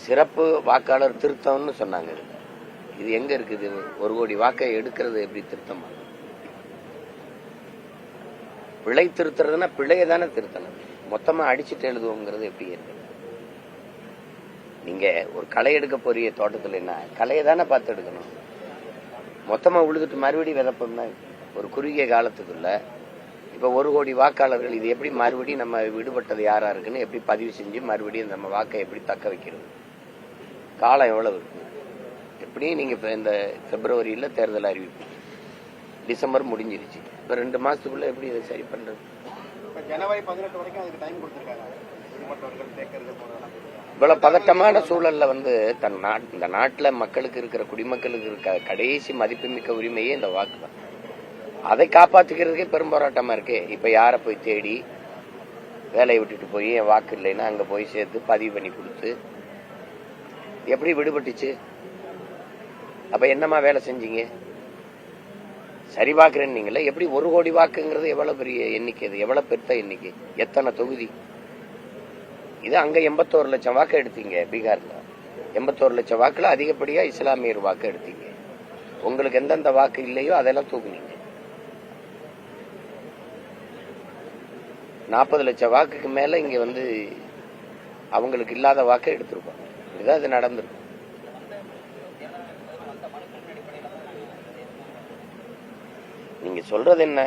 சிறப்பு வாக்காளர் திருத்தம்னு சொன்னாங்க. இது எங்க இருக்குது? 1 கோடி வாக்கை எடுக்கிறது எப்படி திருத்தமா? பிழை திருத்துறதுன்னா பிழையை தானே திருத்தணும். மொத்தமா அடிச்சுட்டு எழுதுவோங்கிறது எப்படி இருக்கு? நீங்க ஒரு களை எடுக்க போறிய தோட்டத்துல என்ன களையை தானே பார்த்து எடுக்கணும். மொத்தமா உழுதுட்டு மறுபடியும் விதப்போம்னா ஒரு குறுகிய காலத்துக்குள்ள இப்ப 1 கோடி வாக்காளர்கள் இது எப்படி மறுபடியும் நம்ம விடுபட்டது யாரா இருக்குன்னு எப்படி பதிவு செஞ்சு மறுபடியும் நம்ம வாக்கை எப்படி தக்க வைக்கிறது? காலம் எவ்வளவு இருக்கு? எப்படியும் நீங்க இப்ப இந்த பிப்ரவரியில தேர்தல் அறிவிப்பு, டிசம்பர் முடிஞ்சிருச்சு. இப்ப 2 மாசத்துக்குள்ள எப்படி இதை சரி பண்றது? ஜனவரி 18 வரைக்கும் அதுக்கு டைம் கொடுத்திருக்காங்க. இவ்வளவு பதட்டமான சூழல்ல இந்த நாட்டுல மக்களுக்கு இருக்கிற குடிமக்களுக்கு இருக்க கடைசி மதிப்புமிக்க உரிமையே இந்த வாக்கு தான். அதை காப்பாத்துக்கிறதுக்கே பெரும் போராட்டமா இருக்கு. இப்ப யார போய் தேடி வேலையை விட்டுட்டு போய் என் வாக்கு இல்லைன்னா அங்க போய் சேர்த்து பதிவு பண்ணி கொடுத்து எப்படி விடுபட்டுச்சு? அப்ப என்னமா வேலை செஞ்சீங்க? சரி பாக்குறேன்னீங்களே, எப்படி 1 கோடி வாக்குங்கிறது எவ்வளவு பெரிய எண்ணிக்கை? அது எவ்வளவு பெருத்த எண்ணிக்கை? எத்தனை தொகுதி இது? அங்க 81 லட்சம் வாக்கு எடுத்தீங்க. பீகார்ல 81 லட்சம் வாக்குல அதிகப்படியா இஸ்லாமியர் வாக்கு எடுத்தீங்க. உங்களுக்கு எந்தெந்த வாக்கு இல்லையோ அதெல்லாம் தூக்குனீங்க. 40 லட்சம் வாக்குக்கு மேல இங்க அவங்களுக்கு இல்லாத வாக்கை எடுத்திருப்பாங்க. இதுதான் இது நடந்திருக்கும். நீங்க சொல்றது என்ன?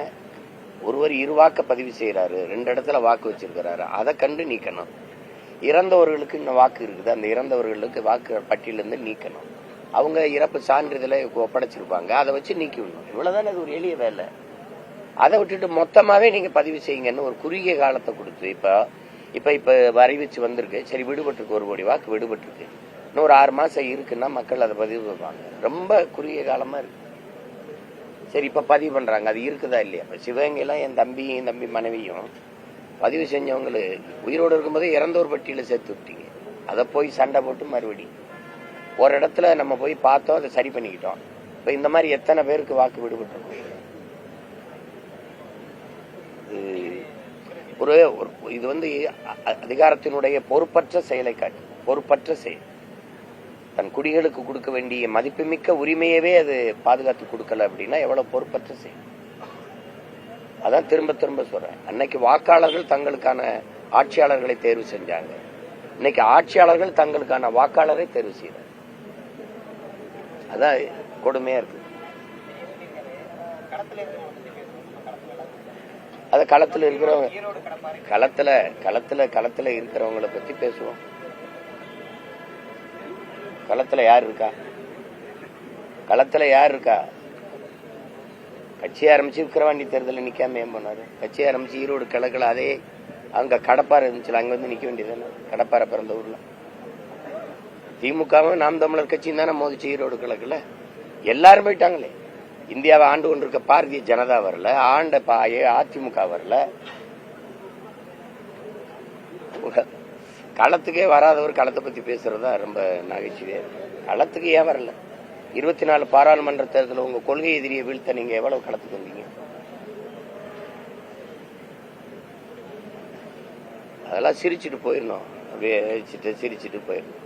ஒருவர் 2 வாக்க பதிவு செய்யறாரு, 2 இடத்துல வாக்கு வச்சிருக்கிறாரு, அதை கண்டு நீக்கணும். இறந்தவர்களுக்கு இன்னும் வாக்கு இருக்குது, அந்த இறந்தவர்களுக்கு வாக்கு பட்டியலிருந்து நீக்கணும். அவங்க இறப்பு சான்றிதழை ஒப்படைச்சிருப்பாங்க, அதை வச்சு நீக்கி விடணும். இவ்வளவுதான். அது ஒரு எளிய வேலை. அதை விட்டுட்டு மொத்தமாவே நீங்க பதிவு செய்யுங்கன்னு ஒரு குறுகிய காலத்தை கொடுத்து இப்ப அறிவிச்சு வந்திருக்கு. சரி, விடுபட்டிருக்கு 1 கோடி வாக்கு விடுபட்டிருக்கு. இன்னும் ஒரு 6 மாசம் இருக்குன்னா மக்கள் அதை பதிவு பண்ணுவாங்க. ரொம்ப குறுகிய காலமா இருக்கு. சரி, இப்ப பதிவு பண்றாங்க. அது இருக்குதா இல்லையா? இப்ப சிவகங்கையெல்லாம் என் தம்பி மனைவியும் பதிவு செஞ்சவங்களு உயிரோடு இருக்கும்போதே இறந்தோர் பட்டியல சேர்த்து விட்டீங்க. அதை போய் சண்டை போட்டு மறுபடியும் ஒரு இடத்துல நம்ம போய் பார்த்தோம், அதை சரி பண்ணிக்கிட்டோம். இப்ப இந்த மாதிரி எத்தனை பேருக்கு வாக்கு விடுபட்டிருக்கோம்? இது அதிகாரத்தினுடைய பொறுப்பற்ற செயலை காட்டு. பொறுப்பற்ற செயல். தன் குடிகளுக்கு கொடுக்க வேண்டிய மதிப்புமிக்க உரிமையவே அது பாதுகாத்து கொடுக்கல அப்படின்னா எவ்வளவு பொறுப்பற்ற செயல். அதான் திரும்ப திரும்ப சொல்றேன். அன்னைக்கு வாக்காளர்கள் தங்களுக்கான ஆட்சியாளர்களை தேர்வு செஞ்சாங்க. இன்னைக்கு ஆட்சியாளர்கள் தங்களுக்கான வாக்காளரை தேர்வு செய்யறாங்க. அதான் கொடுமையா இருக்கு. அத களத்துல இருக்கிறவங்க களத்துல இருக்கிறவங்களை பத்தி பேசுவோம். களத்துல யார் இருக்கா? கட்சி ஆரம்பிச்சு விக்கிரவாண்டி தேர்தலில் நிக்காம ஏன் போனாரு? கட்சி ஆரம்பிச்சு ஈரோடு கிழக்குல அதே அங்க கடப்பாறை இருந்துச்சுல, அங்க நிக்க வேண்டியதானே? கடப்பாறை பிறந்த ஊர்ல திமுகவும் நாம் தமிழர் கட்சியும் தானே மோதிச்சு ஈரோடு கிழக்குல. எல்லாரும் போயிட்டாங்களே. இந்தியாவை ஆண்டு கொண்டிருக்க பாரதிய ஜனதா வரல, ஆண்ட அதிமுக வரல. களத்துக்கே வராதவர் களத்தை பத்தி பேசுறதா ரொம்ப நகைச்சுவையா இருக்கு. களத்துக்கு ஏன் வரல? 24 பாராளுமன்ற தேர்தலில் உங்க கொள்கை எதிரியை வீழ்த்த நீங்க எவ்வளவு களத்துக்கு வந்தீங்க? அதெல்லாம் சிரிச்சுட்டு போயிடணும். அப்படியே சிரிச்சுட்டு போயிடணும்.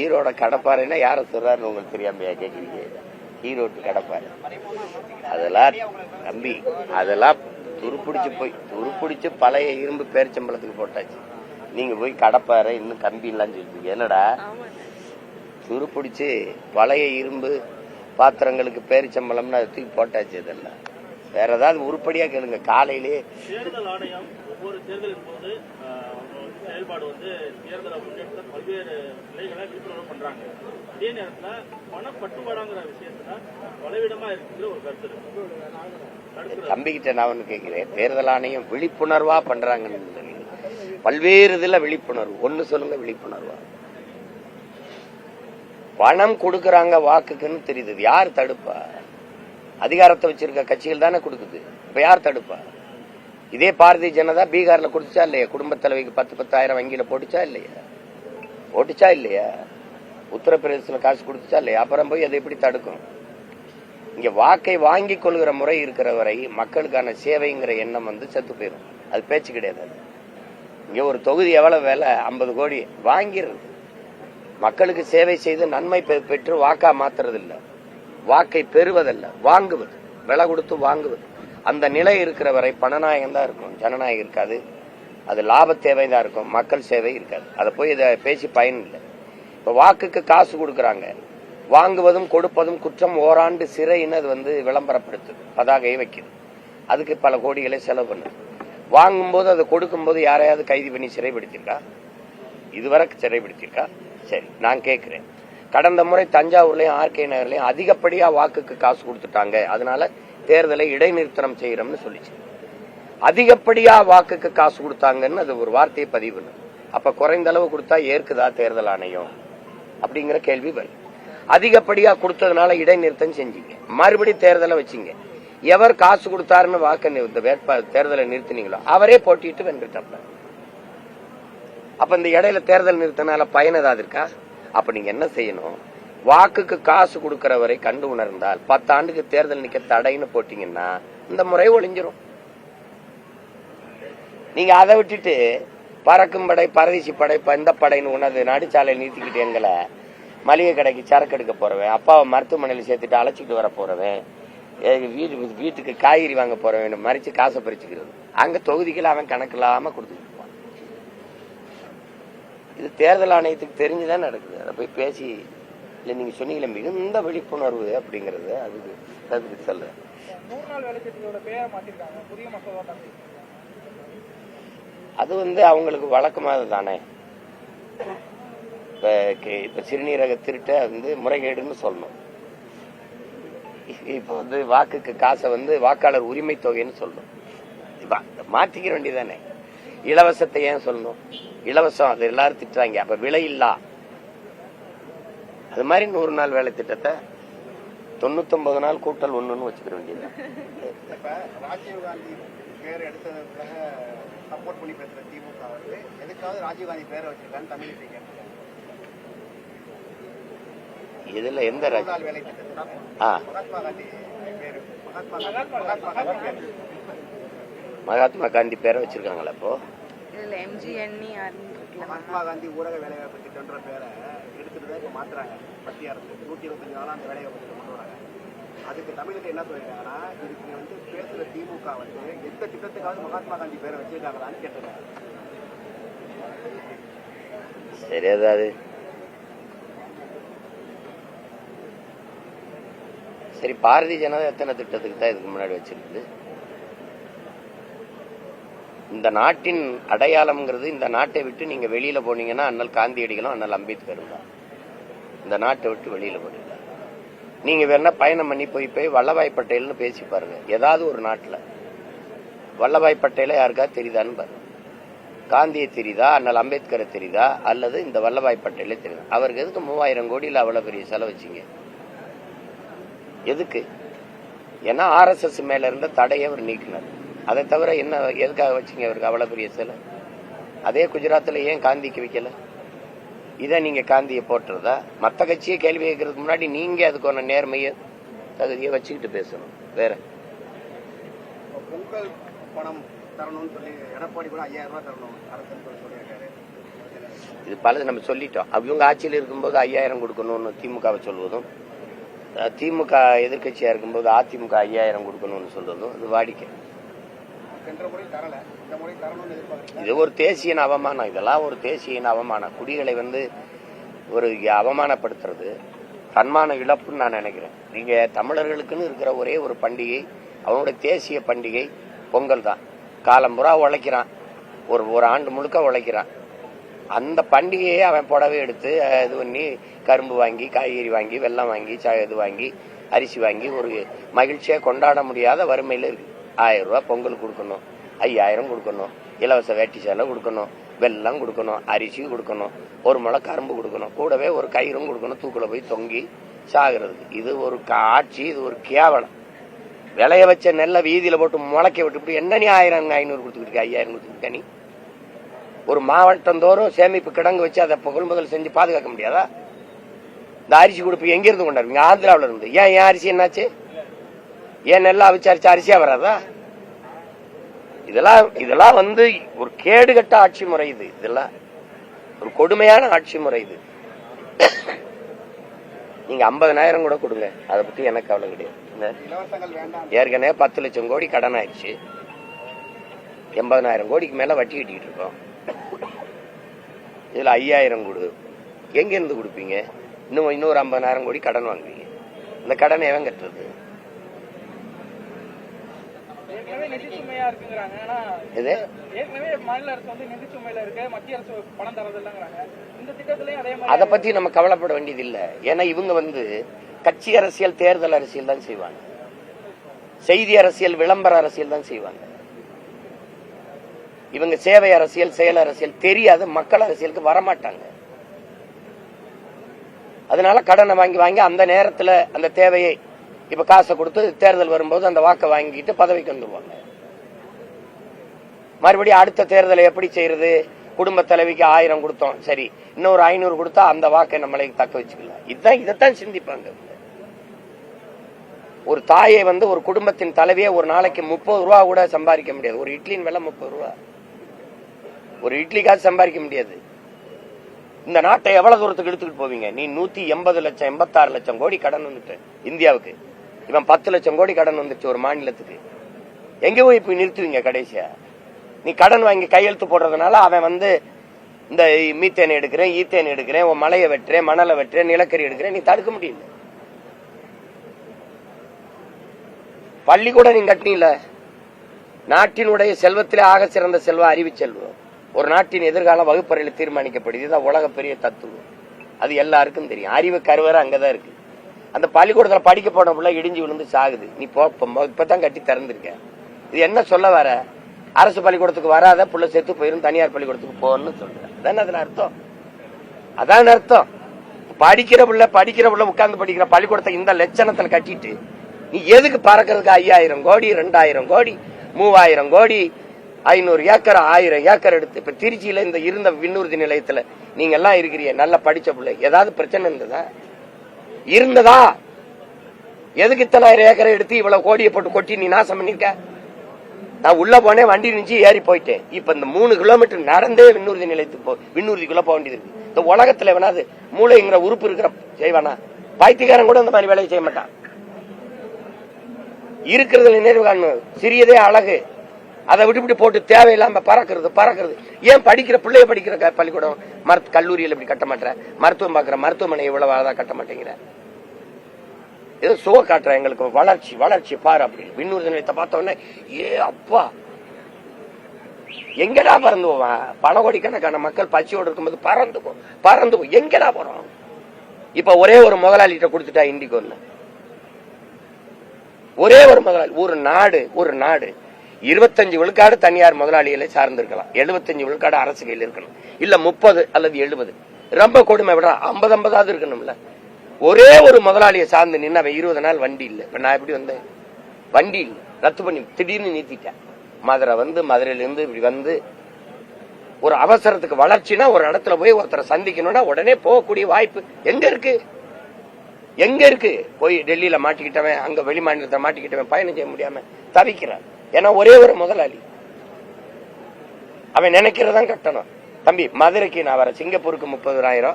ஈரோட கடப்பாறைன்னா யார சொல்றாருன்னு உங்களுக்கு தெரியாமையா கேக்குறீங்க? ஈரோட்டு கடப்பாறை அதெல்லாம் தம்பி, அதெல்லாம் துருப்பிடிச்சு பழைய இரும்பு பேரிச்சம்பளத்துக்கு போட்டாச்சு. நீங்க போய் கடப்பாறை இன்னும் கம்பி இல்லான்னு சொல்லுவீங்க. என்னடா துருப்பிடிச்சு பழைய இரும்பு பாத்திரங்களுக்கு பேரிச்சம்பளம்னு அதை தூக்கி போட்டாச்சு. இதெல்லாம் வேற ஏதாவது உருப்படியா கேளுங்க. காலையிலே தேர்தல் ஆணையம் ஒவ்வொரு தேர்தலின் போது செயல்பாடு தேர்தலை முன்னெடுத்த பல்வேறு நிலைகளை விழிப்புணர்வு பண்றாங்க. அதே நேரத்துல பணப்பட்டுவாடாங்கிற விஷயத்துல பலவிடமா இருக்குங்கிற ஒரு கருத்து இருக்கு. தம்பிக்கிட்ட நான் ஒண்ணு கேட்கிறேன். தேர்தல் ஆணையம் விழிப்புணர்வா பண்றாங்கன்னு பல்வேறு இதுல விழிப்புணர்வு ஒண்ணு சொல்லுங்க. விழிப்புணர்வா பணம் கொடுக்கறாங்க வாக்குக்குன்னு தெரியுது. யார் தடுப்பா? அதிகாரத்தை வச்சிருக்க கட்சிகள் தானே கொடுக்குது. இப்ப யார் தடுப்பா? இதே பாரதிய ஜனதா பீகார்ல கொடுத்துச்சா இல்லையா? குடும்ப தலைவிக்கு 10,000 வங்கியில போட்டுச்சா இல்லையா? உத்தரப்பிரதேசத்துல காசு கொடுத்துச்சா இல்லையா? அப்புறம் போய் அதை எப்படி தடுக்கும்? இங்க வாக்கை வாங்கி கொள்கிற முறை இருக்கிற வரை மக்களுக்கான சேவைங்கிற எண்ணம் செத்து போயிடும். அது பேச்சு கிடையாது. அது இங்க ஒரு தொகுதி எவ்வளவு வேலை, 50 கோடி வாங்கிறது. மக்களுக்கு சேவை செய்து நன்மை பெற்று வாக்கா மாத்துறது இல்ல, வாக்கை பெறுவதல்ல, வாங்குவது, விலை கொடுத்து வாங்குவது. அந்த நிலை இருக்கிற வரை பணநாயகம் தான் இருக்கும், ஜனநாயகம் இருக்காது. அது லாப தேவை தான் இருக்கும், மக்கள் சேவை இருக்காது. அதை போய் இதை பேசி பயன் இல்லை. இப்ப வாக்குக்கு காசு கொடுக்கறாங்க, வாங்குவதும் கொடுப்பதும் குற்றம், ஓராண்டு சிறைன்னு அது விளம்பரப்படுத்துது, பதாகையை வைக்குது. அதுக்கு பல கோடிகளை செலவு பண்ணுது. வாங்கும்போது அதை கொடுக்கும்போது யாரையாவது கைது பண்ணி சிறைப்படுத்திருக்கா? இதுவரை சிறைப்படுத்திருக்கா? சரி, நான் கேட்கிறேன், கடந்த முறை தஞ்சாவூர்லயும் ஆர்கே நகர்லயும் அதிகப்படியா வாக்குக்கு காசு கொடுத்துட்டாங்க, அதனால தேர்தலை இடைநிறுத்தம் செய்யறோம்னு சொல்லிச்சு. அதிகப்படியா வாக்குக்கு காசு கொடுத்தாங்கன்னு அது ஒரு வார்த்தையை பதிவு பண்ணு. அப்ப குறைந்த அளவு கொடுத்தா ஏற்குதா தேர்தல் ஆணையம் அப்படிங்கிற கேள்வி வரும். அதிகப்படியா கொடுத்ததுனால இடைநிறுத்தம் செஞ்சீங்க, மறுபடியும் தேர்தலை வச்சீங்க. எவர் காசு கொடுத்தாருன்னு தேர்தலை நிறுத்தினீங்களோ அவரே போட்டிட்டு வென்றுட்டாப்ல. அப்ப இந்த இடையில தேர்தல் நிறுத்தினால பயன் ஏதாவது இருக்கா? அப்ப நீங்க என்ன செய்யணும், வாக்குக்கு காசு கொடுக்கிறவரை கண்டு உணர்ந்தால் 10 ஆண்டுக்கு தேர்தல் நிக்க தடைன்னு போட்டீங்கன்னா இந்த முறை ஒளிஞ்சிரும். நீங்க அதை விட்டுட்டு பறக்கும் படை, பரதேசி படை, இந்த படைன்னு உணர்ந்து நடுச்சாலையில் நிறுத்திக்கிட்டு எங்களை மளிகை கடைக்கு சரக்கு எடுக்க போறவன், அப்பாவை மருத்துவமனையில் சேர்த்துட்டு அழைச்சிட்டு வர போறவன், வீட்டுக்கு காய்கறி வாங்க போறவன் மறிச்சு காசை பறிச்சுக்கிறது. அங்க தொகுதிகள் அவன் கணக்கு இல்லாம கொடுத்துட்டு இருப்பான். இது தேர்தல் ஆணையத்துக்கு தெரிஞ்சுதான் நடக்குது. அதை போய் பேசி இல்ல நீங்க சொன்னீங்களே மிகுந்த விழிப்புணர்வு அப்படிங்கறது அதுக்கு சொல்ற. அது அவங்களுக்கு வழக்கமானது தானே. இப்ப சிறுநீரக திருட்ட முறைகேடுன்னு சொல்லணும். இப்ப வாக்குக்கு காசை வாக்காளர் உரிமை தொகைன்னு சொல்லணும். மாத்திக்க வேண்டியதானே. இலவசத்தை ஏன் சொல்லணும்? இலவசம் அது எல்லாரும் திட்டுறாங்க, அப்ப விலை இல்லா. அது மாதிரி 100 நாள் வேலை திட்டத்தை 99 நாள் கூட்டல் 1ன்னு வச்சுக்கிற வேண்டியது. இப்ப ராஜீவ்காந்தி பேர் எடுத்ததுக்காக சப்போர்ட் பண்ணி பேசுற திமுக எதுக்காவது ராஜீவ்காந்தி பேரை வச்சிருக்கான்னு தமிழிசை கேட்கிறாங்க. இதுல எந்த வேலை மகாத்மா காந்தி பேரு, மகாத்மா காந்தி பேரை வச்சிருக்காங்களா? அப்போ மகாத்மா காந்தி ஊரக வேலைவாய்ப்பு திட்டம்ன்ற பேரை எடுத்துட்டு இப்ப மாத்துறாங்க. மத்திய அரசு 125 நாளா அந்த வேலைவாய்ப்பு திட்டம் கொண்டு வராங்க. அதுக்கு தமிழகத்தை என்ன சொல்லிருக்காங்கன்னா, இதுக்கு பேசுற திமுக எந்த திட்டத்துக்காவது மகாத்மா காந்தி பேரை வச்சிருக்காங்களான்னு கேட்டிருக்காங்க. சரி, அதாவது சரி, பாரதிய ஜனதா எத்தனை திட்டத்துக்கு தான் இதுக்கு முன்னாடி வச்சிருக்குது? இந்த நாட்டின் அடையாளம்ங்கிறது, இந்த நாட்டை விட்டு நீங்க வெளியில போனீங்கன்னா அண்ணல் காந்தியடிகளும் அண்ணல் அம்பேத்கரும் தான். இந்த நாட்டை விட்டு வெளியில போனீங்க, நீங்க வேணா பயணம் பண்ணி போய் வல்லபாய் பட்டேல்னு பேசி பாருங்க. ஏதாவது ஒரு நாட்டுல வல்லபாய் பட்டேல யாருக்காவது தெரியுதான்னு பாருங்க. காந்தியை தெரியுதா, அண்ணல் அம்பேத்கரை தெரியுதா, அல்லது இந்த வல்லபாய் பட்டேலே தெரியுதா? அவருக்கு எதுக்கு 3000 கோடியில் அவ்வளவு பெரிய செலவு வச்சிங்க? எதுக்கு? ஏன்னா RSS மேல இருந்த தடையை அவர் நீக்கினார். அதை தவிர என்ன எதுக்காக வச்சிங்க அவருக்கு அவ்வளவு பெரிய செலவு? அதே குஜராத்ல ஏன் காந்திக்கு வைக்கல? இதை நீங்க காந்தியை போட்டுறதா? மற்ற கட்சியை கேள்வி கேட்கறதுக்கு முன்னாடி நீங்க அதுக்கான நேர்மையை தகுதியை வச்சுக்கிட்டு பேசணும். வேற பொங்கல் பணம் தரணும்னு சொல்லி எடப்பாடி கூட 5000 ரூபாய் தரணும் அரசுன்னு சொல்லியிருக்காரு. இது பல நம்ம சொல்லிட்டோம். அவங்க ஆட்சியில் இருக்கும்போது 5000 கொடுக்கணும்னு திமுகவை சொல்வதும், திமுக எதிர்கட்சியா இருக்கும்போது அதிமுக 5000 கொடுக்கணும்னு சொல்றதும் அது வாடிக்கை. இது ஒரு தேசிய அவமானம். இதெல்லாம் ஒரு தேசிய அவமானம். குடிகளை ஒரு அவமானப்படுத்துறது தன்மான இழப்புன்னு நான் நினைக்கிறேன். நீங்க தமிழர்களுக்குன்னு இருக்கிற ஒரே ஒரு பண்டிகை, அவனுடைய தேசிய பண்டிகை பொங்கல் தான். காலம்புறா உழைக்கிறான், ஒரு ஆண்டு முழுக்க உழைக்கிறான். அந்த பண்டிகையை அவன் புடவை எடுத்து இது பண்ணி கரும்பு வாங்கி, காய்கறி வாங்கி, வெல்லம் வாங்கி, இது வாங்கி, அரிசி வாங்கி ஒரு மகிழ்ச்சியா கொண்டாட முடியாத வறுமையில இருக்கு. 1000 ரூபாய் பொங்கல் கொடுக்கணும், 5000 கொடுக்கணும், இலவச வேட்டி சேலை கொடுக்கணும், வெல்லம் கொடுக்கணும், அரிசி கொடுக்கணும், ஒரு முளை கரும்பு கொடுக்கணும், கூடவே ஒரு கயிறும் கொடுக்கணும், தூக்குல போய் தொங்கி சாகிறதுக்கு. இது ஒரு ஆட்சி, இது ஒரு கேவலம். விளைய வச்ச நெல்லை வீதியில போட்டு முளைக்க விட்டு இப்படி என்ன நீ 1000 500 கொடுத்துக்கிட்டு 5000 கொடுத்துக்கிட்ட? நீ ஒரு மாவட்டம் தோறும் சேமிப்பு கிடங்கு வச்சு அதை கொள்முதல் செஞ்சு பாதுகாக்க முடியாதா? இந்த அரிசி கொடுப்பு எங்க இருந்து கொண்டாடுவீங்க? ஆந்திராவில இருந்து. ஏன் அரிசி என்னாச்சு? ஏன் நெல்லை அவிச்சு அரிசி அரிசியா வராதா? இதெல்லாம் வந்து ஒரு கேடுகட்ட ஆட்சி முறை. இதெல்லாம் ஒரு கொடுமையான ஆட்சி முறை. இது நீங்க 50,000 கூட கொடுங்க, அதை பத்தி எனக்கு கவலை கிடையாது. ஏற்கனவே 10 லட்சம் கோடி கடன் ஆயிடுச்சு, 80,000 கோடிக்கு மேல வட்டி கட்டிட்டு இருக்கோம். இதுல 5,000 கொடு, எங்க இருந்து கொடுப்பீங்க? இன்னொரு 50,000 கோடி கடன் வாங்குவீங்க. இந்த கடனை எவன் கட்டுறது? அதை பத்தி நம்ம கவலைப்பட வேண்டியது இல்ல. ஏன்னா இவங்க வந்து கட்சி அரசியல், தேர்தல் அரசியல் தான் செய்வாங்க, செய்தி அரசியல், விளம்பர அரசியல் தான் செய்வாங்க. இவங்க சேவை அரசியல், செயல் அரசியல் தெரியாது, மக்கள் அரசியலுக்கு வரமாட்டாங்க. அதனால கடனை வாங்கி வாங்கி அந்த நேரத்துல அந்த தேவையை, இப்ப காசை கொடுத்து தேர்தல் வரும்போது அந்த வாக்கை வாங்கிட்டு பதவிக்கு வந்துருவாங்க. மறுபடியும் அடுத்த தேர்தலை எப்படி செய்யறது? குடும்ப தலைவிக்கு 1000 கொடுத்தோம், சரி இன்னொரு 500 கொடுத்தா அந்த வாக்கை நம்மளை தக்க வச்சுக்கலாம். இதைத்தான் சிந்திப்பாங்க. ஒரு தாயை வந்து ஒரு குடும்பத்தின் தலைவியை ஒரு நாளைக்கு 30 ரூபா கூட சம்பாதிக்க முடியாது. ஒரு இட்லியின் விலை 30 ரூபா, ஒரு இட்லிக்காக சம்பாதிக்க முடியாது. இந்த நாட்டை எவ்வளவு தூரத்துக்கு எடுத்துக்கிட்டு போவீங்க? நீ 180 லட்சம் 86 லட்சம் கோடி கடன் வந்துட்டு இந்தியாவுக்கு, இவன் 10 லட்சம் கோடி கடன் வந்துச்சு ஒரு மாநிலத்துக்கு. எங்க போய் இப்ப நிறுத்துவீங்க? கடைசியா நீ கடன் வாங்கி கையெழுத்து போடுறதுனால அவன் வந்து இந்த மீத்தேன் எடுக்கிறேன், ஈத்தேன் எடுக்கிறேன், மலையை வெட்டுறேன், மணலை வெட்டுறேன், நிலக்கரி எடுக்கிறேன், நீ தடுக்க முடியல. பள்ளிக்கூடம் நீங்க கட்டினீல, நாட்டினுடைய செல்வத்திலே ஆக சிறந்த செல்வம் அறிவு செல்வம். ஒரு நாட்டின் எதிர்காலம் வகுப்பறையில் தீர்மானிக்கப்படுது. இதுதான் உலக பெரிய தத்துவம். அது எல்லாருக்கும் தெரியும். அறிவு கருவறை அங்கதான் இருக்கு. அந்த பள்ளிக்கூடத்துல படிக்க போன பிள்ளை இடிஞ்சு விழுந்து சாகுது. நீ இப்பதான் கட்டி திறந்திருக்க. இது என்ன சொல்ல வர? அரசு பள்ளிக்கூடத்துக்கு வராத புள்ள செத்து போயிரும், தனியார் பள்ளிக்கூடத்துக்கு போன்னு சொல்ற. அதான் அதுல அர்த்தம். அதான் அர்த்தம். படிக்கிற பிள்ளை உட்கார்ந்து படிக்கிற பள்ளிக்கூடத்தை இந்த லட்சணத்துல கட்டிட்டு நீ எதுக்கு பறக்கிறதுக்கு 5000 கோடி 2000 கோடி 3000 கோடி 500 ஏக்கர் 1000 ஏக்கர் எடுத்து இப்ப திருச்சியில இந்த இருந்த விண்ணூர்தி நிலையத்துல நீங்க எல்லாம் இருக்கிறீங்க, நல்லா படிச்ச பிள்ளை, ஏதாவது பிரச்சனை இருந்ததா? எதுக்கு இத்தனை 1000 ஏக்கரை எடுத்து இவ்வளவு கோடியை போட்டு கொட்டி நீ நாசம் பண்ணிருக்க? நான் உள்ள போனேன், வண்டி நினைச்சு ஏறி போயிட்டேன். இப்ப இந்த 3 கிலோமீட்டர் நடந்தே விண்ணூர்தி நிலையத்துக்கு விண்ணூர்திக்குள்ள போக வேண்டியது இருக்கு. இந்த உலகத்துல வேணாது மூளைங்கிற உறுப்பு இருக்கிற செய்வானா? பைத்தியக்காரன் கூட இந்த மாதிரி வேலையை செய்ய மாட்டான். இருக்கிறதுல நினைவு காணும். சிறியதே அழகு. அதை விட்டு போட்டு தேவையில்லாம பறக்கிறது. ஏன் படிக்கிற பிள்ளைய படிக்கிற பள்ளிக்கூடம் கல்லூரியில் இப்படி கட்ட மாட்டேற? மருத்துவம் பார்க்கிற மருத்துவமனை இவ்வளவு அழகா கட்ட மாட்டேங்கிற? ஏதோ சுக காட்டுற எங்களுக்கு வளர்ச்சி பாரு அப்படி. விண்ணூர்தி நிலையத்தை பார்த்தோன்னே ஏ அப்பா எங்கடா பறந்து போவான்? பல கோடிக்கணக்கான மக்கள் பசியோடு இருக்கும்போது பறந்து போ எங்கடா போறோம்? இப்ப ஒரே ஒரு முதலாளிகிட்ட கொடுத்துட்டா இண்டிகோன்னு. ஒரே ஒரு முதலாளி. ஒரு நாடு 25 விழுக்காடு தனியார் முதலாளிகளை சார்ந்திருக்கலாம், 75 விழுக்காடு அரசு கையில் இருக்கணும், இல்ல 30 அல்லது 70. ரொம்ப கொடுமை விட 50-50 இருக்கணும்ல. ஒரே ஒரு முதலாளியை சார்ந்து நின்று அவன் 20 நாள் வண்டி இல்லை. இப்ப நான் எப்படி வந்தேன்? வண்டி இல்லை, ரத்து பண்ணி திடீர்னு நீத்திட்டேன். மதுரையிலிருந்து இப்படி வந்து ஒரு அவசரத்துக்கு வளர்ச்சினா ஒரு இடத்துல போய் ஒருத்தரை சந்திக்கணும்னா உடனே போகக்கூடிய வாய்ப்பு எங்க இருக்கு? போய் டெல்லியில மாட்டிக்கிட்டவன், அங்க வெளி மாநிலத்தை மாட்டிக்கிட்டவன் பயணம் செய்ய முடியாம தவிக்கிறான். ஏன்னா ஒரே ஒரு முதலாளி. அவன் நினைக்கிறதான் கட்டணும். தம்பி மதுரைக்கு நான் வர, சிங்கப்பூருக்கு 30,000,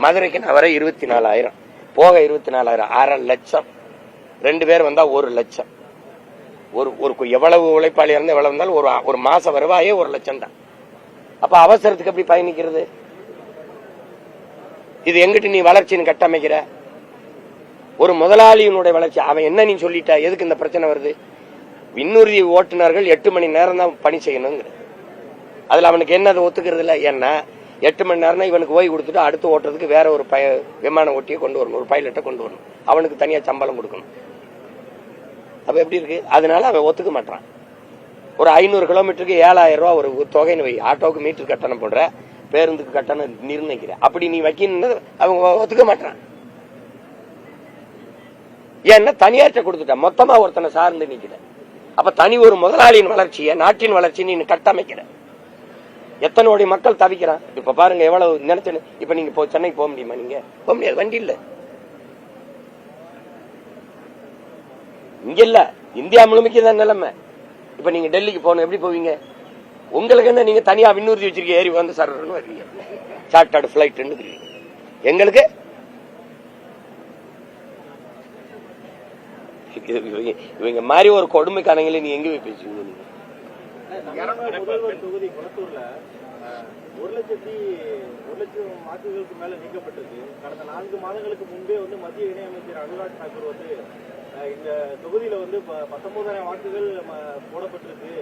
மதுரைக்கு நான் வர 24,000, போக 24,000, 1/2 லட்சம். 2 பேர் வந்தா 1 லட்சம். ஒரு எவ்வளவு உழைப்பாளி இருந்தா எவ்வளவு இருந்தாலும் ஒரு மாச வருவாயே 1 லட்சம் தான். அப்ப அவசரத்துக்கு எப்படி பயணிக்கிறது? இது எங்கிட்டு நீ வளர்ச்சின்னு கட்டமைக்கிற? ஒரு முதலாளியினுடைய வளர்ச்சி அவன் என்ன நீ சொல்லிட்ட? எதுக்கு இந்த பிரச்சனை வருது? விண்ணூர்தி ஓட்டுநர்கள் 8 மணி நேரம் தான் பணி செய்யணுங்கிற. அதுல அவனுக்கு என்ன ஒத்துக்கிறது இல்ல. ஏன்னா 8 மணி நேரம் இவனுக்கு ஓய்வு கொடுத்துட்டு அடுத்து ஓட்டுறதுக்கு வேற ஒரு விமான ஓட்டியை கொண்டு வரணும், ஒரு பைலட்டை கொண்டு வரணும், அவனுக்கு தனியா சம்பளம் கொடுக்கணும். அப்ப எப்படி இருக்கு? அதனால அவன் ஒத்துக்க மாட்டான். ஒரு 500 கிலோமீட்டருக்கு 7,000 ரூபாய் ஒரு தொகைன்னு வை. ஆட்டோவுக்கு மீட்டர் கட்டணம் போடுற, பேருந்துக்கு கட்டணம் நிர்ணயிக்கிற. அப்படி நீ வைக்கணும்னு அவங்க ஒத்துக்க மாட்டான். ஏன்னா தனியாற்ற கொடுத்துட்ட, மொத்தமா ஒருத்தனை சார்ந்து நிக்கிற. அப்ப தனி ஒரு முதலாளியின் வளர்ச்சியை, நாட்டின் வளர்ச்சி நீ கட்டமைக்கிற. எத்தனை கோடி மக்கள் தவிக்கிறான். இப்ப பாருங்க எவ்வளவு நினைச்சு. இப்ப நீங்க சென்னைக்கு போக முடியுமா? நீங்க போக முடியாது, வண்டி இல்ல. இங்க இல்ல, இந்தியா முழுமைக்கு தான் நிலைமை. இப்ப நீங்க டெல்லிக்கு போகணும், எப்படி போவீங்க? உங்களுக்கு என்ன, நீங்க தனியா விண்ணூர்த்தி வச்சிருக்க, ஏறி வந்து சர்வர்னு வருவீங்க, சார்ட்டர்டு பிளைட்னு. எங்களுக்கு இவங்க மாதிரி ஒரு கொடுமைக்கானங்களை நீ எங்க போய் பேசுவீங்க? முதல்வர் தொகுதி குளத்தூர்ல 1,00,000 வாக்குகளுக்கு மேல நீக்கப்பட்டிருக்கு. கடந்த 4 மாதங்களுக்கு முன்பே வந்து மத்திய இணையமைச்சர் அனுராக் தாக்கூர் வந்து இந்த தொகுதியில வந்து 19,000 வாக்குகள் போடப்பட்டிருக்கு,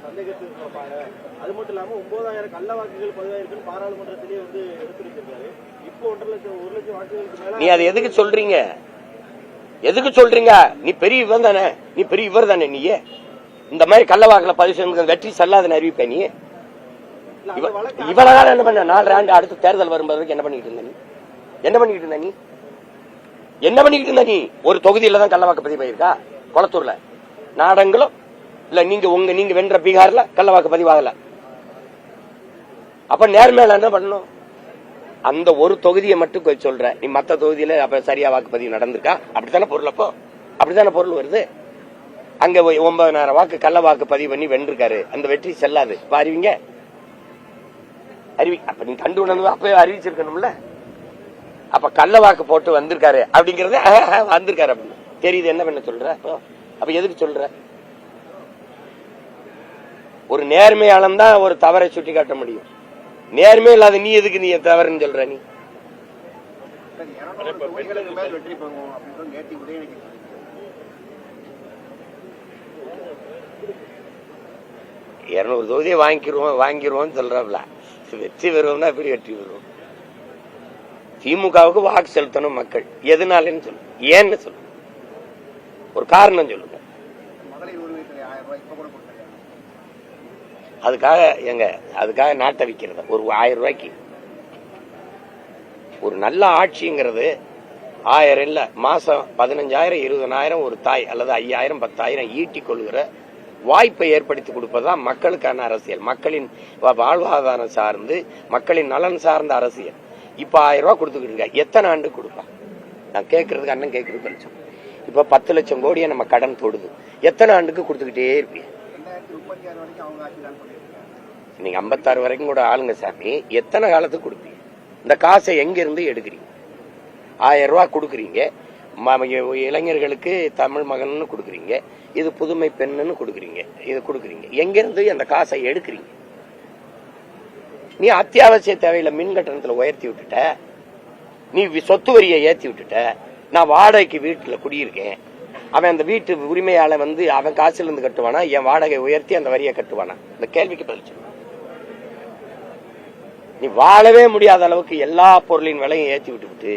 சந்தேகத்துக்கு சொல்றாங்க. அது மட்டும் இல்லாம 9,000 கள்ள வாக்குகள் பதிவாயிருக்குன்னு பாராளுமன்றத்திலேயே வந்து எடுத்துரைச்சிருக்காரு. இப்போ 1,00,000 வாக்குகளுக்கு மேல நீ அதை எதுக்கு சொல்றீங்க? எதுக்கு சொல்றீங்க? நீ பெரிய இவர் தானே, நீ பெரிய இவர் தானே. நீ இந்த மாதிரி கள்ள வாக்குல பதிவு செய்ய வெற்றி செல்லாதுன்னு அறிவிப்ப. நீ இவ்வளவு காலம் என்ன பண்ண? 4 ஆண்டு அடுத்த தேர்தல் வரும்போது என்ன பண்ணிட்டு இருந்த? நீ என்ன பண்ணிட்டு இருந்த? நீ என்ன பண்ணிட்டு இருந்த? நீ ஒரு தொகுதியில தான் கள்ள வாக்கு பதிவு ஆயிருக்கா? குளத்தூர்ல நாடங்களும் இல்ல, நீங்க வென்ற பீகார்ல கள்ள வாக்கு பதிவாகல. அப்ப நேர்மையில என்ன பண்ணணும்? அந்த ஒரு தொகுதியை மட்டும் சொல்ற. நீ மத்த தொகுதியில அப்ப சரியா வாக்குப்பதிவு நடந்திருக்கா? அப்படித்தானே பொருள். அப்போ அப்படித்தானே பொருள் வருது. அங்க 9,000 வாக்கு கள்ள வாக்கு பதிவு பண்ணி வென்றிருக்காரு. அந்த வெற்றி செல்லாது. அறிவிங்க அப்ப நீ கண்டு உணர்வு அப்பவே அறிவிச்சிருக்கணும்ல. அப்ப கள்ள வாக்கு போட்டு வந்திருக்காரு அப்படிங்கறது வந்திருக்காரு அப்படின்னு தெரியுது. என்ன பண்ண சொல்ற? அப்ப எதுக்கு சொல்ற? ஒரு நேர்மையாளன் தான் ஒரு தவறை சுட்டி காட்ட முடியும். நேர்மை இல்லாத நீ எதுக்கு நீ தவறுன்னு சொல்ற? நீ வெற்றி பெறுவோம் அப்படின்னு நேற்று உதயநிதி 200 தொகுதியை வாங்கிடுவோம் சொல்றல. வெற்றி பெறுவோம்னா எப்படி வெற்றி பெறுவோம்? திமுகவுக்கு வாக்கு செலுத்தணும் மக்கள். எதனாலன்னு சொல்லு, ஏன்னு சொல்லு, ஒரு காரணம் சொல்லுங்க. அதுக்காக நாட்டை விற்கிறத ஒரு 1000 ரூபாய்க்கு. ஒரு நல்ல ஆட்சிங்கிறது 1000 இல்ல, மாசம் 15,000 20,000 ஒரு தாய் அல்லது 5,000 10,000 ஈட்டி கொள்கிற வாய்ப்பை ஏற்படுத்தி கொடுப்பதுதான் மக்களுக்கான அரசியல். மக்களின் வாழ்வாதாரம் சார்ந்து மக்களின் நலன் சார்ந்த அரசியல். இப்ப 1000 ரூபாய் கொடுத்துக்கிட்டு இருக்க, எத்தனை ஆண்டு கொடுப்பா? நான் கேட்கறதுக்கு அண்ணன் கேட்கறது லட்சம். இப்ப 10 லட்சம் கோடியை நம்ம கடன் தொடுது. எத்தனை ஆண்டுக்கு கொடுத்துக்கிட்டே இருப்பீங்க? நீங்க 56 வரைக்கும் கூட ஆளுங்க சாமி. எத்தனை காலத்துக்கு கொடுப்பீங்க? இந்த காசை எங்க இருந்து எடுக்கிறீங்க? 1000 ரூபாய் கொடுக்குறீங்க, இளைஞர்களுக்கு தமிழ் மகன் கொடுக்குறீங்க, இது புதுமை பெண்ணுன்னு கொடுக்குறீங்க, இது கொடுக்குறீங்க. எங்க இருந்து அந்த காசை எடுக்கிறீங்க? நீ அத்தியாவசிய தேவையில மின் கட்டணத்துல உயர்த்தி விட்டுட்ட, நீ சொத்து வரியை ஏற்றி விட்டுட்ட. நான் வாடகைக்கு வீட்டுல குடியிருக்கேன். அவன் அந்த வீட்டு உரிமையால வந்து அவன் காசுல இருந்து கட்டுவானா, என் வாடகை உயர்த்தி அந்த வரியை கட்டுவானா? இந்த கேள்விக்கு பதில் சொல்லு. நீ வாழவே முடியாத அளவுக்கு எல்லா பொருளின் விலையும் ஏற்றி விட்டு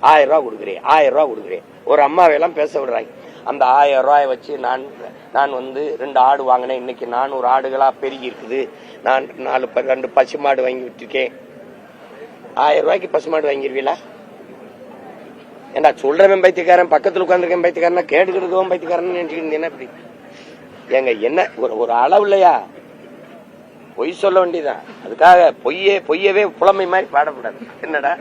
1000 ரூபாய் கொடுக்குறேன், 1000 ரூபாய் கொடுக்குறேன். ஒரு அம்மாவையெல்லாம் பேச விடுறாங்க. அந்த 1000 ரூபாய் வச்சு நான் வந்து 2 ஆடு வாங்கினேன், இன்னைக்கு 400 ஆடுகளா பெருகி இருக்குது, நான் 2 பசுமாடு வாங்கி விட்டுருக்கேன். 1000 ரூபாய்க்கு பசுமாடு வாங்கிருவீங்களா? ஏண்டா சொல்றவன் பைத்தியக்காரன், பக்கத்துல உட்காந்துருக்கேன் பைத்தியக்காரனா, கேட்டுக்கிட்டு பைத்தியக்காரன் நினைச்சுக்கிட்டு எப்படி? ஏங்க என்ன ஒரு அளவு இல்லையா? பொய் சொல்ல வேண்டியதான். அதுக்காக பொய்யவே புலமை மாதிரி பாடக்கூடாது. என்னடா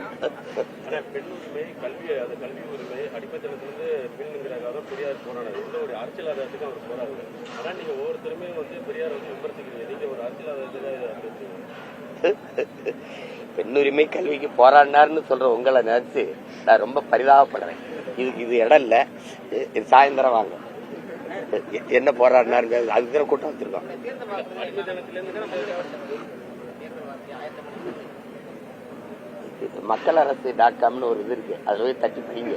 கல்வி உரிமை அடிப்படையிலிருந்து பெண்ணுங்கிறதுக்காக பெரியார் போராடுறாரு. ஒரு அரசியல்வாதத்துக்கு அவர் போராடுறாரு. ஆனா நீங்க ஒவ்வொருத்தருமே வந்து பெரியார் வந்து விமர்சிக்கிறீங்க. நீங்க ஒரு அரசியல்வாதத்துக்கு பெண்ணுரிமை கல்விக்கு போராடினார்னு சொல்ற உங்களை நினைச்சு நான் ரொம்ப பரிதாபப்படுறேன். இது இடம் இல்ல, இது சாயந்தரம் வாங்க. என்ன போராடினாரு அதுக்கு கூட்டம் வச்சிருக்கோம். மக்கள் அரசு .comனு ஒரு இது இருக்கு, அதுல போய் தட்டி படிங்க.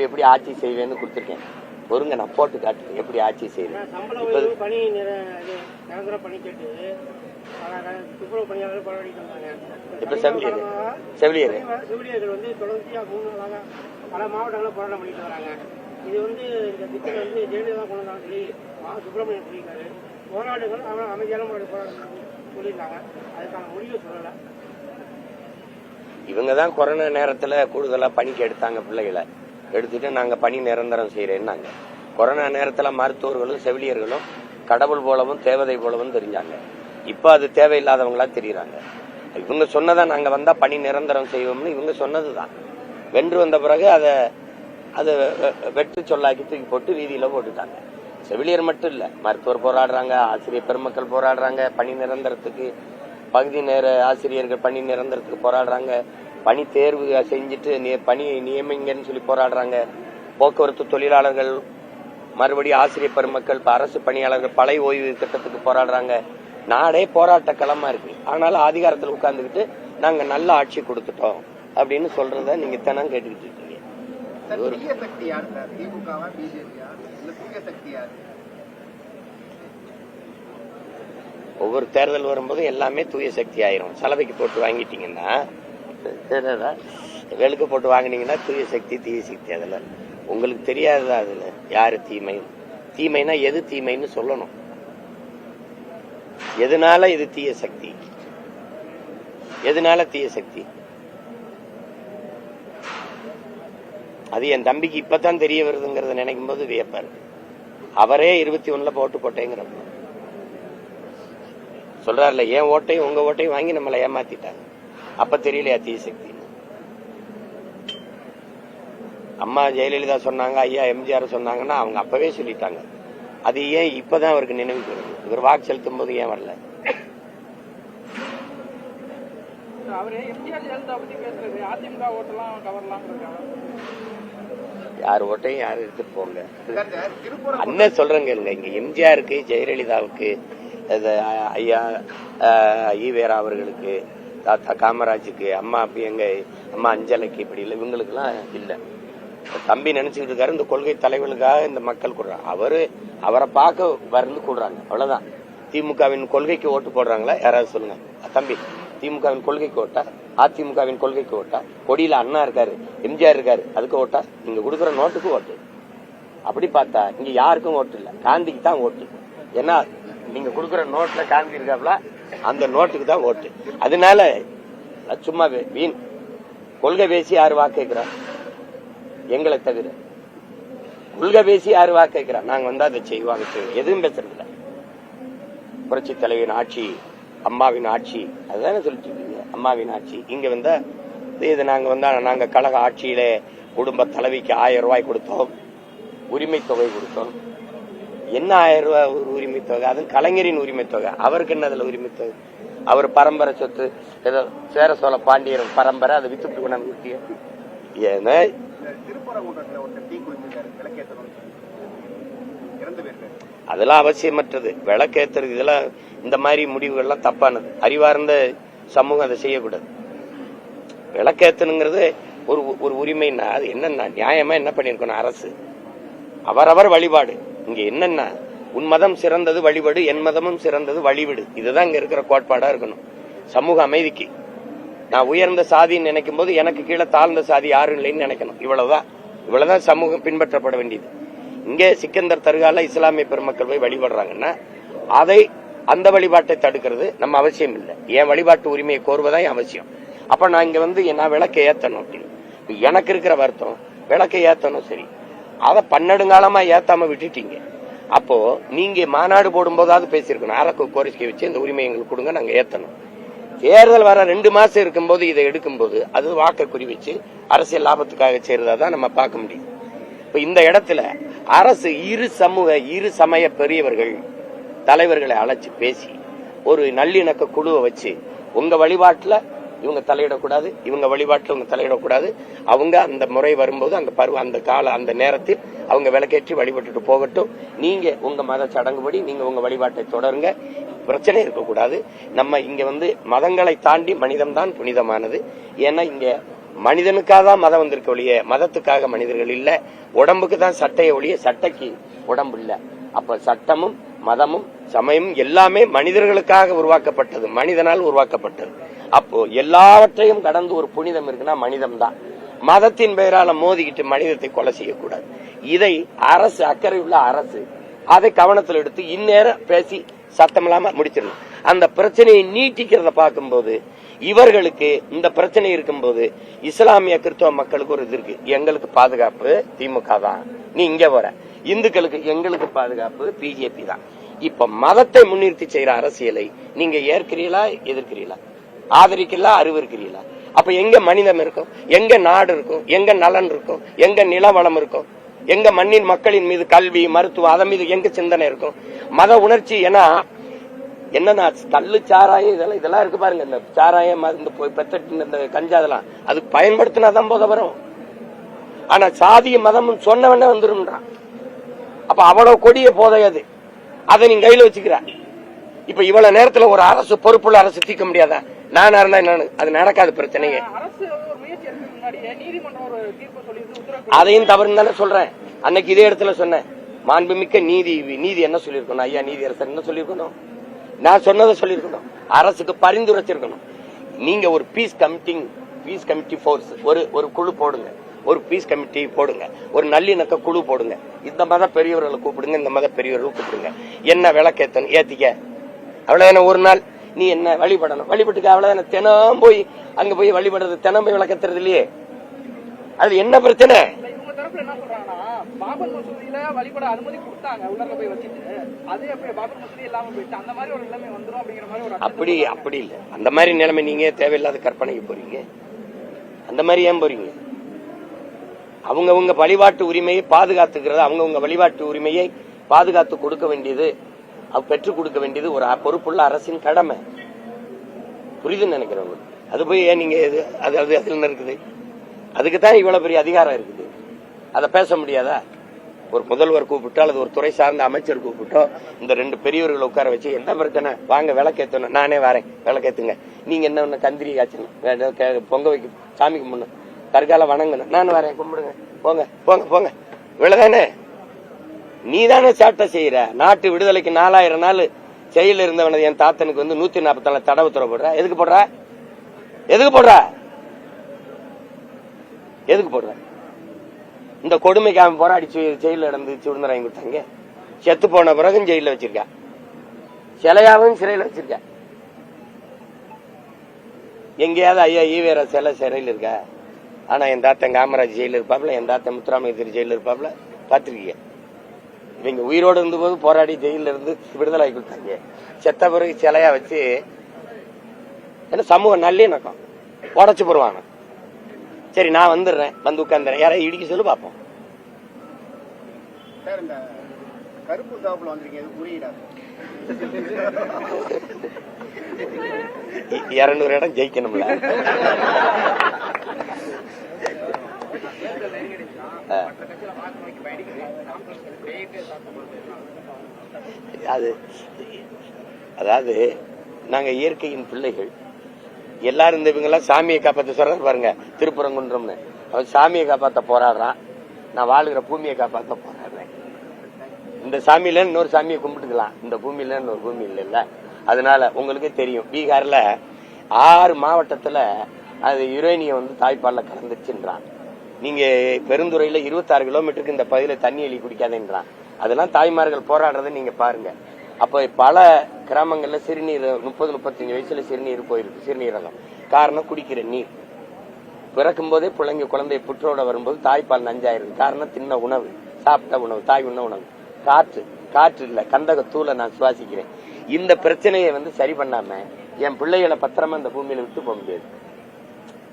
எப்படி ஆட்சி செய்வேன்னு கொடுத்துருக்கேன். பொறுங்க, நான் போட்டு காட்டுறேன் எப்படி ஆட்சி செய்வேன். இப்ப செவிலியர் வந்து தொடர்ச்சியா 3 நாளாக பல மாவட்டங்களில் போராட்டம் பண்ணிட்டு வராங்க. இது வந்து இந்த திட்டம் வந்து ஜெயலலிதா கொண்டு வந்தாலும் சொல்லி சுப்பிரமணியன் சொல்லியிருக்காரு. போராட்டங்கள் அவன் அமைதியான போராட்டம் சொல்லியிருக்காங்க. அதுக்கான முடிவு சொல்லலை. இவங்க தான் கொரோனா நேரத்துல கூடுதலா பணிக்கு எடுத்தாங்க. பிள்ளைகளை எடுத்துட்டு நாங்க பணி நிரந்தரம் செய்யறேன்னாங்க. கொரோனா நேரத்துல மருத்துவர்களும் செவிலியர்களும் கடவுள் போலவும் தேவதை போலவும் தெரிஞ்சாங்க. இப்ப அது தேவையில்லாதவங்களா தெரியுறாங்க. இவங்க சொன்னதை நாங்க வந்தா பணி நிரந்தரம் செய்வோம்னு இவங்க சொன்னதுதான். வென்று வந்த பிறகு அதை வெற்றி சொல்லாக்கி தூக்கி போட்டு வீதியில போட்டுட்டாங்க. செவிலியர் மட்டும் இல்ல, மருத்துவர் போராடுறாங்க, ஆசிரியர் பெருமக்கள் போராடுறாங்க, பணி நிரந்தரத்துக்கு, பகுதி நேர ஆசிரியர்கள் பணி நிரந்தரத்துக்கு போராடுறாங்க, பணி தேர்வு செஞ்சுட்டு பணி நியமிங்கன்னு சொல்லி போராடுறாங்க, போக்குவரத்து தொழிலாளர்கள், மறுபடியும் ஆசிரியர் பெருமக்கள், அரசு பணியாளர்கள் பழைய ஓய்வு திட்டத்துக்கு போராடுறாங்க. நாடே போராட்ட களமா இருக்கு. ஆனாலும் அதிகாரத்தில் உட்கார்ந்துக்கிட்டு நாங்க நல்ல ஆட்சி கொடுத்துட்டோம் அப்படின்னு சொல்றத நீங்க தினம் கேட்டுக்கிட்டு இருக்கீங்க. ஒவ்வொரு தேர்தல் வரும்போது எல்லாமே தூய சக்தி ஆயிரும். சலவைக்கு போட்டு வாங்கிட்டீங்கன்னா, வெளுக்கு போட்டு வாங்கினீங்கன்னா தூய சக்தி தீய சக்தி. அதுல உங்களுக்கு தெரியாததா அதுல யாரு தீமை? தீமைனா எது தீமைன்னு சொல்லணும். எதனால இது தீய சக்தி? எதனால தீய சக்தி? அது என் தம்பிக்கு இப்பதான் தெரிய வருதுங்கிறத நினைக்கும் போது வியப்பாரு. அவரே 21ல ஓட்டு போட்டேங்கிற சொல்றாருல, என் ஓட்டையும் உங்க ஓட்டையும் வாங்கி நம்மளை ஏமாத்திட்டாங்க. அப்ப தெரியலையா தீய சக்தி? அம்மா ஜெயலலிதா சொன்னாங்க, ஐயா எம்ஜிஆர் சொன்னாங்கன்னா அவங்க அப்பவே சொல்லிட்டாங்க. அது ஏன் இப்பதான் அவருக்கு நினைவுக்கு வருது? இவர் வாக்கு செலுத்தும் போது ஏன் வரல? யார் ஓட்டையும் யாரும் எடுத்துட்டு போங்க. அண்ணன் சொல்றேங்க, இங்க எம்ஜிஆருக்கு, ஜெயலலிதாவுக்கு, ஐயா ஈவேரா அவர்களுக்கு, தாத்தா காமராஜுக்கு, அம்மா எங்க அம்மா அஞ்சலைக்கு, இப்படி இல்லை, இவங்களுக்கு எல்லாம் இல்ல. தம்பி நினைச்சுக்கிட்டு இருக்காரு இந்த கொள்கை தலைவர்களுக்காக இந்த மக்கள் கூடுறாங்க. அவரை பார்க்க வந்து கூடுறாங்க, அவ்வளவுதான். திமுகவின் கொள்கைக்கு ஓட்டு போடுறாங்களா? யாராவது சொல்லுங்க. தம்பி, திமுகவின் கொள்கைக்கு ஓட்டா? அதிமுகவின் கொள்கைக்கு ஓட்டா? கொடியில அண்ணா இருக்காரு, எம்ஜிஆர் இருக்காரு, அதுக்கு ஓட்டா? நீங்க கொடுக்குற நோட்டுக்கு ஓட்டு. அப்படி பார்த்தா இங்க யாருக்கும் ஓட்டு இல்ல, காந்திக்கு தான் ஓட்டு. ஏன்னா நீங்க கொடுக்குற நோட்ல காந்தி இருக்காப்ல, அந்த நோட்டுக்கு தான் ஓட்டு. அதனால சும்மா வீண் கொள்கை பேசி யாரு வாக்கு கேட்கிறா? எங்களை தவிர கொள்கை பேசி யாரு வாக்கு கேட்கிறா? நாங்க வந்தா அதை செய்வாங்க, எதுவும் பேசுறதில்ல. புரட்சி தலைவியின் ஆட்சி, அம்மாவின் ஆட்சி, அதுதானே சொல்லிட்டு இருக்கீங்க. அம்மாவின் ஆட்சி இங்க வந்தா இது நாங்க வந்தா நாங்க கழக ஆட்சியில குடும்ப தலைவிக்கு 1000 ரூபாய் கொடுத்தோம், உரிமை தொகை கொடுத்தோம். என்ன 1000 ரூபாய் ஒரு உரிமை தொகை? அது கலைஞரின் உரிமை தொகை. அவருக்கு என்ன அதுல உரிமை தொகை? அவர் பரம்பரை சொத்து, ஏதோ சேர சோழ பாண்டியர் பரம்பரை, அதை வித்துட்டு கொண்டாந்து ஊட்டிய. ஏன்னா அதெல்லாம் அவசியமற்றது. விளக்கேத்துறது இதெல்லாம் இந்த மாதிரி முடிவுகள்லாம் தப்பானது. அறிவார்ந்த சமூகம் அதை செய்யக்கூடாது. விளக்கேத்தனுங்கிறது ஒரு உரிமைன்னா அது என்னன்னா நியாயமா என்ன பண்ணிருக்கணும் அரசு? அவரவர் வழிபாடு. இங்க என்னன்னா உன் மதம் சிறந்தது வழிபடு, என் மதமும் சிறந்தது வழிவிடு. இதுதான் இங்க இருக்கிற கோட்பாடா இருக்கணும். சமூக அமைதிக்கு நான் உயர்ந்த சாதின்னு நினைக்கும் போது எனக்கு கீழே தாழ்ந்த சாதி யாரும் இல்லைன்னு நினைக்கணும். இவ்வளவுதான் சமூகம் பின்பற்றப்பட வேண்டியது. இங்கே சிக்கந்தர் தர்கால இஸ்லாமிய பெருமக்கள் போய் வழிபடுறாங்கன்னா அந்த வழிபாட்டை தடுக்கிறது நம்ம அவசியம் இல்லை. என் வழிபாட்டு உரிமையை கோருவதான் அவசியம். அப்ப நான் இங்க நான் விளக்கை ஏத்தணும் அப்படின்னு எனக்கு இருக்கிற வருத்தம். விளக்கை ஏத்தணும், சரி, அதை 12 காலமா ஏத்தாம விட்டுட்டீங்க. அப்போ நீங்க மாநாடு போடும் போதாவது பேசியிருக்கணும். அரசு கோரிக்கை வச்சு இந்த உரிமை எங்களுக்கு கொடுங்க, நாங்க ஏத்தணும். தேர்தல் வர 2 மாசம் இருக்கும்போது இதை எடுக்கும்போது அது வாக்க குறி வச்சு அரசியல் லாபத்துக்காக செய்யறதா தான் நம்ம பார்க்க முடியும். இப்ப இந்த இடத்துல அரசு இரு சமய பெரியவர்கள் தலைவர்களை அழைச்சு பேசி ஒரு நல்லிணக்க குழுவை வச்சு உங்க வழிபாட்டுல இவங்க தலையிடக்கூடாது, இவங்க வழிபாட்டுல இவங்க தலையிடக்கூடாது, அவங்க அந்த முறை வரும்போது அந்த நேரத்தில் அவங்க விளக்கேற்றி வழிபட்டுட்டு போகட்டும், நீங்க உங்க மத சடங்குபடி நீங்க உங்க வழிபாட்டை தொடருங்க, பிரச்சனை இருக்கக்கூடாது. நம்ம இங்க மதங்களை தாண்டி மனிதம் தான் புனிதமானது. ஏன்னா இங்க மனிதனுக்காக தான் மதம் வந்திருக்க ஒழிய மதத்துக்காக மனிதர்கள் இல்ல. உடம்புக்கு தான் சட்டையை ஒழிய சட்டைக்கு உடம்பு இல்ல. அப்ப சட்டமும் மதமும் சமயமும் எல்லாமே மனிதர்களுக்காக உருவாக்கப்பட்டது, மனிதனால் உருவாக்கப்பட்டது. அப்போ எல்லாவற்றையும் கடந்து ஒரு புனிதம் இருக்குன்னா மனிதம் தான். மதத்தின் பெயரால மோதிக்கிட்டு மனிதத்தை கொலை செய்யக்கூடாது. இதை அரசு, அக்கறை உள்ள அரசு அதை கவனத்தில் எடுத்து இந்நேரம் பேசி சத்தம் இல்லாம முடிச்சிடணும். அந்த பிரச்சனையை நீட்டிக்கிறத பார்க்கும்போது இவர்களுக்கு இந்த பிரச்சனை இருக்கும்போது இஸ்லாமிய கிறிஸ்தவ மக்களுக்கு ஒரு இது இருக்கு. எங்களுக்கு பாதுகாப்பு திமுக தான், நீ இங்க வர. இந்துக்களுக்கு எங்களுக்கு பாதுகாப்பு பிஜேபி தான். இப்ப மதத்தை முன்னிறுத்தி செய்யற அரசியலை நீங்க ஏற்கிறீங்களா, எதிர்க்கிறீங்களா, ஆதரிக்கிறீங்களா, அறிவிக்கிறீங்களா? அப்ப எங்க மனிதம் இருக்கும், எங்க நாடு இருக்கும், எங்க நலன் இருக்கும், எங்க நிலவளம் இருக்கும்? எங்க மண்ணின் மக்களின் மீது கல்வி மருத்துவம் அதன் மீது எங்க சிந்தனை இருக்கும்? மத உணர்ச்சி. ஏன்னா என்னன்னா கல்லு சாராயம் இதெல்லாம் இருக்கு பாருங்க. இந்த சாராயம் இந்த கஞ்சா அதெல்லாம் அது பயன்படுத்தினாதான் போத வரும். ஆனா சாதிய மதம் சொன்னவன வந்துரும்ன்றான். அப்ப அவ்வளவு கொடிய போதையாது. அதை நீங்க கையில வச்சுக்கிற. இப்ப இவ்வளவு நேரத்துல ஒரு அரசு பொறுப்புள்ள அரசு தீர்க்க முடியாதா? நானா இருந்தா என்ன? அது நடக்காது பிரச்சனையே. அதையும் தவறுன்னு தானே சொல்றேன். அன்னைக்கு இதே இடத்துல சொன்னேன். மாண்புமிக்க நீதி என்ன சொல்லிருக்கணும்? ஐயா நீதி அரசர் என்ன சொல்லிருக்கணும்? நான் சொன்னதை சொல்லிருக்கணும். அரசுக்கு பரிந்துரைச்சிருக்கணும். நீங்க ஒரு பீஸ் கமிட்டி போர்ஸ் ஒரு குழு போடுங்க. ஒரு பீஸ் கமிட்டி போடுங்க. ஒரு நல்லிணக்க குழு போடுங்க. இந்த மத பெரியவர்களை கூப்பிடுங்க, இந்த மத பெரியவர்களை கூப்பிடுங்க. என்ன விளக்கேத்தணும் ஏத்திக்க. அவ்வளவுதானே. ஒரு நாள் நீ என்ன வழிபடணும் வழிபட்டுக்க. அவ்வளவுதானே. தினம் போய் அங்க போய் வழிபடுறது, தினம் போய் விளக்கத்துறது இல்லையே. அது என்ன பிரச்சனை? பாபர் மசூதியில வழிபட அனுமதி கொடுத்தாங்க, உள்ளார போய் வச்சிட்டு அதே அப்படியே பாபர் மசூதி இல்லாம போயிட்டு அந்த மாதிரி ஒரு நிலைமை வந்துரும் அப்படிங்கிற மாதிரி ஒரு அப்படி இல்ல. அந்த மாதிரி நிலைமை நீங்க தேவையில்லாத கற்பனைக்கு போறீங்க. அந்த மாதிரி ஏன் போறீங்க? அவங்கவுங்க வழிபாட்டு உரிமையை பாதுகாத்துக்கிறது, அவங்கவுங்க வழிபாட்டு உரிமையை பாதுகாத்து கொடுக்க வேண்டியது, பெற்றுக் கொடுக்க வேண்டியது ஒரு பொறுப்புள்ள அரசின் கடமை. புரியுதுன்னு நினைக்கிறவங்க. அது போய் ஏன் நீங்க அது அதுல இருக்குது? அதுக்குதான் இவ்வளவு பெரிய அதிகாரம் இருக்குது. அதை பேச முடியாதா? ஒரு முதல்வர் கூப்பிட்டோ அல்லது ஒரு துறை சார்ந்த அமைச்சர் கூப்பிட்டோ இந்த ரெண்டு பெரியவர்களை உட்கார வச்சு என்ன பிரச்சனை, வாங்க விளக்கேத்தணும், நானே வரேன் விளக்கேத்துங்க, நீங்க என்ன கந்திரி காய்ச்சணும், பொங்க வைக்க சாமி கும்பிடணும், கற்கால வணங்கணும், நான் வரேன் கும்பிடுங்க, போங்க போங்க போங்க, இவ்வளவுதானே. நீ தானே சாட்டை செய்யற. நாட்டு விடுதலைக்கு 4000 நாள் செயல் இருந்தவனது என் தாத்தனுக்கு வந்து 144 தடவை துறை போடுற. எதுக்கு போடுற? எதுக்கு போடுற? எதுக்கு போடுற? இந்த கொடுமைக்கு அவன் போராடி ஜெயில நடந்து சுதந்திரம் வாங்கி கொடுத்தாங்க. செத்து போன பிறகும் ஜெயில வச்சிருக்கா. சிலையாவும் சிறையில் வச்சிருக்கா. எங்கேயாவது ஐயா ஈவேரா சிறையில் இருக்கா? ஆனா என் தாத்தன் காமராஜ் ஜெயில இருப்பாப்ல, என் தாத்தன் முத்துராமலிங்க ஜெயில இருப்பாப்ல. பாத்திருக்கீங்க? இவங்க உயிரோடு இருந்த போது போராடி ஜெயில இருந்து விடுதலை கொடுத்தாங்க. செத்த பிறகு சிலையா வச்சு என்ன சமூக நல்லிணக்கம் உடச்சு போடுவாங்க. சரி நான் வந்துடுறேன், வந்து உட்கார்ந்துறேன், யாரையும் இடிக்க சொல்லு பாப்போம். சார் இந்த கருப்பு சாப்பிட வந்திருக்கீங்க, புரியுதா? 200 இடம் ஜெயிக்கணும்ல. அதாவது நாங்க இயற்கையின் பிள்ளைகள் எல்லாரும். இந்த இவங்க எல்லாம் சாமியை காப்பாத்த சொல்றாரு பாருங்க, திருப்பரங்குன்றம்னு. அவன் சாமியை காப்பாத்த போராடுறான், நான் வாழுகிற பூமியை காப்பாத்த போராடுறேன். இந்த சாமியில இன்னொரு சாமியை கும்பிட்டுக்கலாம், இந்த பூமியில இன்னொரு பூமி இல்ல. அதனால உங்களுக்கே தெரியும், பீகார்ல 6 மாவட்டத்துல அது யுரேனியம் வந்து தாய்ப்பால்ல கலந்துச்சுன்றான். நீங்க பெருந்துறையில 26 கிலோமீட்டருக்கு இந்த பகுதியில தண்ணி எழுதி குடிக்காதுன்றான். அதெல்லாம் தாய்மார்கள் போராடுறதை நீங்க பாருங்க. அப்ப பல கிராமங்கள்ல சிறுநீர் 30-35 வயசுல சிறுநீர் போயிருக்கு, சிறுநீரகம். காரணம் குடிக்கிற நீர். பிறக்கும் போதே பிள்ளைங்க குழந்தை புற்றோட வரும்போது தாய்ப்பால் நஞ்சாயிருக்கு. காரணம் தின்ன உணவு, சாப்பிட்ட உணவு, தாய் உண்ண உணவு. காற்று இல்ல, கந்தகத்தூளை நான் சுவாசிக்கிறேன். இந்த பிரச்சனையை வந்து சரி பண்ணாம என் பிள்ளைகளை பத்திரமா இந்த பூமியில விட்டு போக முடியாது.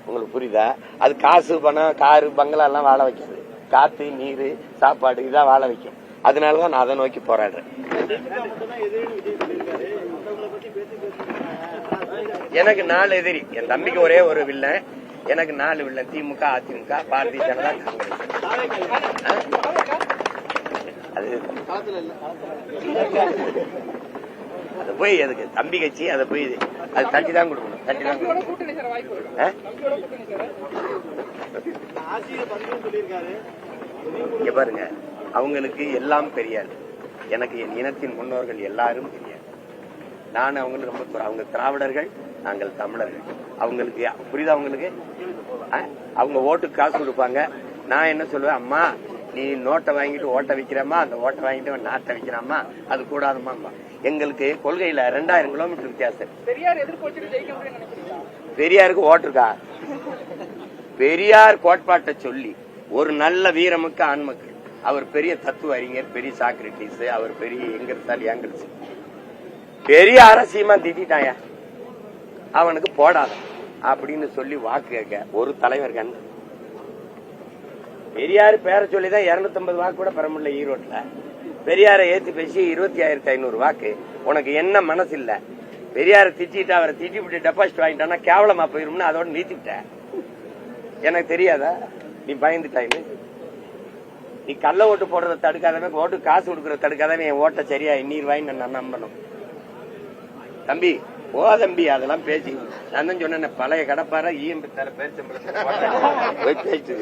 உங்களுக்கு புரியுதா? அது காசு பணம் காரு பங்களா எல்லாம் வாழ வைக்காது. காத்து நீர் சாப்பாடு இதான் வாழ வைக்கும். அதனாலதான் நான் அதை நோக்கி போராடுறேன். எனக்கு 4 எதிரி. என் தம்பிக்கு ஒரே ஒரு வில்லன், எனக்கு 4 வில்லன். திமுக, அதிமுக, பாரதிய ஜனதா, காங்கிரஸ். அது போய் எதுக்கு தம்பி கட்சி? அதை போய் அது தட்டி தான் கொடுக்கணும், தட்டி தான் இங்க பாருங்க. அவங்களுக்கு எல்லாம் பெரியார், எனக்கு என் இனத்தின் முன்னோர்கள் எல்லாரும் பெரியார். நான் அவங்களுக்கு ரொம்ப, அவங்க திராவிடர்கள், நாங்கள் தமிழர்கள். அவங்களுக்கு புரியுதா? அவங்களுக்கு அவங்க ஓட்டுக்கு காசு கொடுப்பாங்க. நான் என்ன சொல்லுவேன், அம்மா நீ நோட்டை வாங்கிட்டு ஓட்டை வைக்கிறமா, அந்த ஓட்டை வாங்கிட்டு நாட்டை வைக்கிறாமா, அது கூடாதுமா. எங்களுக்கு கொள்கையில 2000 கிலோமீட்டர் வித்தியாசம். பெரியாருக்கு ஓட்டுருக்கா? பெரியார் கோட்பாட்டை சொல்லி ஒரு நல்ல வீரமுக்க ஆண்மக்கள், அவர் பெரிய தத்துவ அறிஞர், பெரிய சாக்ரட்டிஸ், அவர் பெரிய எங்கிருந்தால் பெரிய அரசியமா திட்டாய, அவனுக்கு போடாத அப்படின்னு சொல்லி வாக்கு கேட்க ஒரு தலைவர் கண்டு பெரியார் பேரை சொல்லிதான் 250 வாக்கு கூட பெற முடியல ஈரோட்ல. பெரியாரை ஏத்தி பேசி 20,500 வாக்கு. உனக்கு என்ன மனசு இல்ல? பெரியாரை திட்டிட்டு அவரை திட்டி டெபாசிட் வாங்கிட்டானா கேவலமா போயிரும்னு அதோட நீத்திட்ட. எனக்கு தெரியாதா நீ பயந்துட்டாயின்னு? நீ கள்ள ஓட்டு போடுறத தடுக்காதவன், ஓட்டு காசு கொடுக்கறத தடுக்காதவன் என் ஓட்ட சரியா இன்னீர் வாங்கி நான் நம்பணும். தம்பி தம்பி அதெல்லாம் பேசி நான் தான் சொன்னேன், பழைய கடப்பார ஈஎம்பி தர பேர் பேசிட்டு